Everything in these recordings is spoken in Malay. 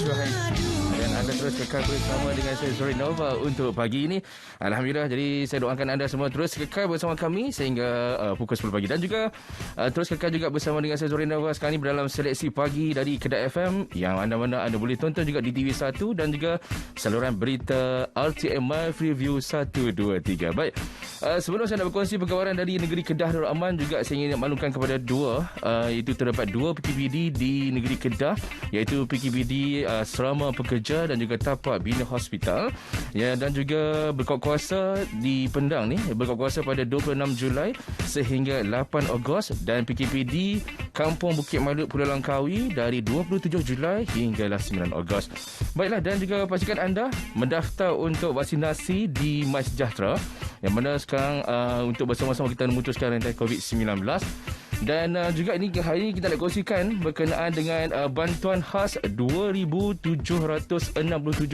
Suhaib. Dan anda terus kekal bersama dengan saya Zuri Nova untuk pagi ini. Alhamdulillah, jadi saya doakan anda semua terus kekal bersama kami sehingga pukul 10 pagi. Dan juga terus kekal juga bersama dengan saya Zuri Nova sekarang ini dalam seleksi pagi dari Kedah FM yang anda boleh tonton juga di TV1 dan juga saluran berita RTM My Review 1, 2, 3. Baik, sebelum saya nak berkongsi perkawaran dari negeri Kedah Darul Aman, juga saya ingin maklumkan kepada iaitu terdapat dua PKPD di negeri Kedah, iaitu PKPD Serama Pekerja dan juga Tapak Bina Hospital, ya, dan juga berkuat kuasa di Pendang ni, berkuat kuasa pada 26 Julai sehingga 8 Ogos, dan PKPD Kampung Bukit Maluk Pulau Langkawi dari 27 Julai hinggalah 9 Ogos. Baiklah, dan juga pastikan anda mendaftar untuk vaksinasi di MySejahtera, yang mana sekarang untuk bersama-sama kita memutuskan rantai COVID-19. Dan juga ini hari ini kita nak kongsikan berkenaan dengan bantuan khas 2,767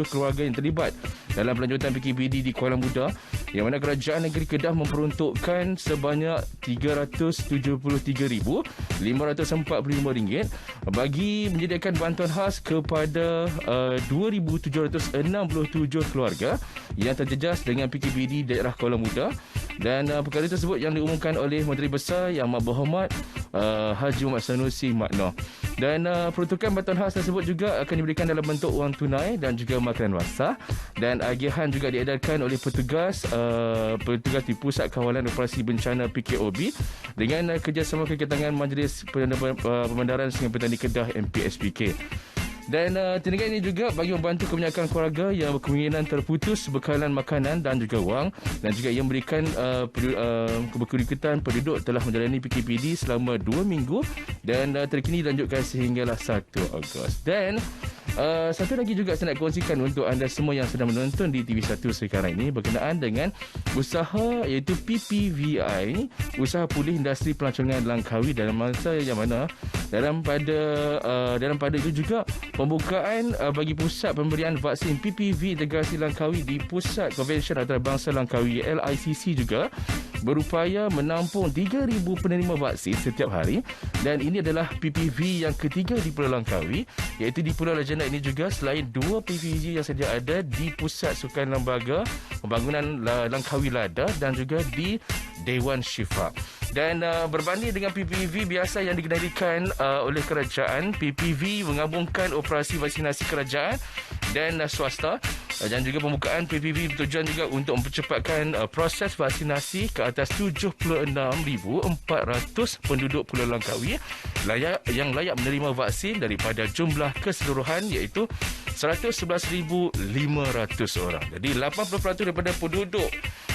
keluarga yang terlibat dalam pelanjutan PKPD di Kuala Muda, yang mana kerajaan negeri Kedah memperuntukkan sebanyak RM373,545 bagi menyediakan bantuan khas kepada 2,767 keluarga yang terjejas dengan PKPD daerah Kuala Muda. Dan perkara tersebut yang diumumkan oleh Menteri Besar Yang Amat Berhormat Haji Muhammad Sanusi Mat Noor. Dan peruntukan bantuan khas tersebut juga akan diberikan dalam bentuk wang tunai dan juga makanan basah, dan agihan juga diedarkan oleh petugas di Pusat Kawalan Operasi Bencana PKOB dengan kerjasama kegiatan Majlis Pemandaran Sungai Petani Kedah MPSPK. Dan tindakan ini juga bagi membantu kebanyakan keluarga yang berkemungkinan terputus bekalan makanan dan juga wang, dan juga ia memberikan keberkedudukan penduduk telah menjalani PKPD selama 2 minggu dan terkini dilanjutkan sehinggalah 1 Ogos. Dan satu lagi juga saya nak kongsikan untuk anda semua yang sedang menonton di TV1 sekarang ini berkenaan dengan usaha iaitu PPVI, Usaha Pulih Industri Pelancongan Langkawi, dalam masa yang mana dalam pada itu juga pembukaan bagi pusat pemberian vaksin PPV Integrasi Langkawi di Pusat Konvensyen Antarabangsa Langkawi LICC juga berupaya menampung 3,000 penerima vaksin setiap hari, dan ini adalah PPV yang ketiga di Pulau Langkawi, iaitu di Pulau Lajana ini juga selain 2 PPV yang sedia ada di Pusat Sukan Lembaga Pembangunan Langkawi Lada dan juga di Dewan Syifa. Dan berbanding dengan PPV biasa yang dikendalikan oleh kerajaan, PPV menggabungkan operasi vaksinasi kerajaan dan swasta, dan juga pembukaan PPV bertujuan juga untuk mempercepatkan proses vaksinasi ke atas 76,400 penduduk Pulau Langkawi yang layak menerima vaksin daripada jumlah keseluruhan iaitu 111,500 orang. Jadi 80% daripada penduduk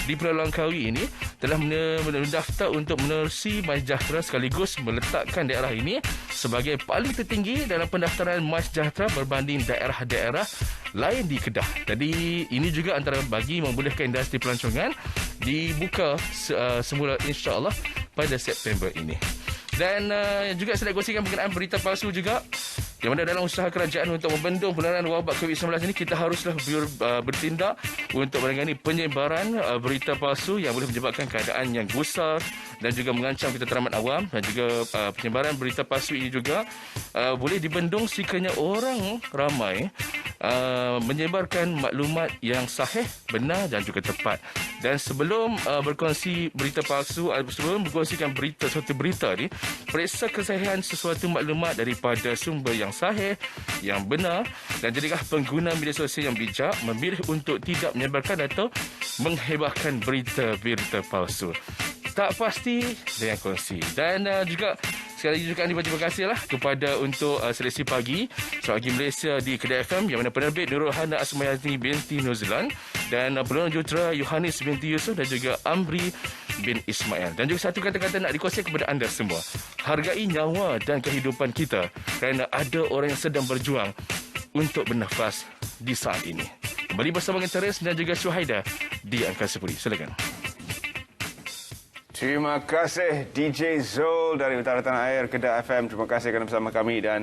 di Pulau Langkawi ini telah mendaftar untuk menerusi MySejahtera, sekaligus meletakkan daerah ini sebagai paling tertinggi dalam pendaftaran MySejahtera berbanding daerah-daerah lain di Kedah. Jadi ini juga antara bagi membolehkan industri pelancongan dibuka semula insya-Allah pada September ini. Dan juga saya nak kongsikan berkenaan berita palsu juga, yang mana dalam usaha kerajaan untuk membendung penularan wabak COVID-19 ini, kita haruslah bertindak untuk menangani penyebaran berita palsu yang boleh menyebabkan keadaan yang gusar dan juga mengancam ketenteraman awam. Dan juga penyebaran berita palsu ini juga boleh dibendung sekiranya orang ramai menyebarkan maklumat yang sahih, benar dan juga tepat. Dan sebelum berkongsi berita palsu, sebelum berkongsikan suatu berita ni, periksa kesahihan sesuatu maklumat daripada sumber yang sahih, yang benar, dan jadilah pengguna media sosial yang bijak memilih untuk tidak menyebarkan atau menghebahkan berita-berita palsu. Tak pasti dengan kongsi. Dan juga sekali lagi juga terima kasihlah kepada untuk seleksi pagi Selagi Malaysia di Kedah FM, yang mana penerbit Nurul Hana Asmayati binti Nuzlan dan penolong jurutera Yohanis binti Yusuf dan juga Amri bin Ismail. Dan juga satu kata-kata nak dikongsikan kepada anda semua: hargai nyawa dan kehidupan kita kerana ada orang yang sedang berjuang untuk bernafas di saat ini. Kembali bersama dengan Teres dan juga Syuhaida di Angkasa Puri. Silakan. Terima kasih DJ Zul dari Utara Tanah Air Kedah FM. Terima kasih kerana bersama kami. Dan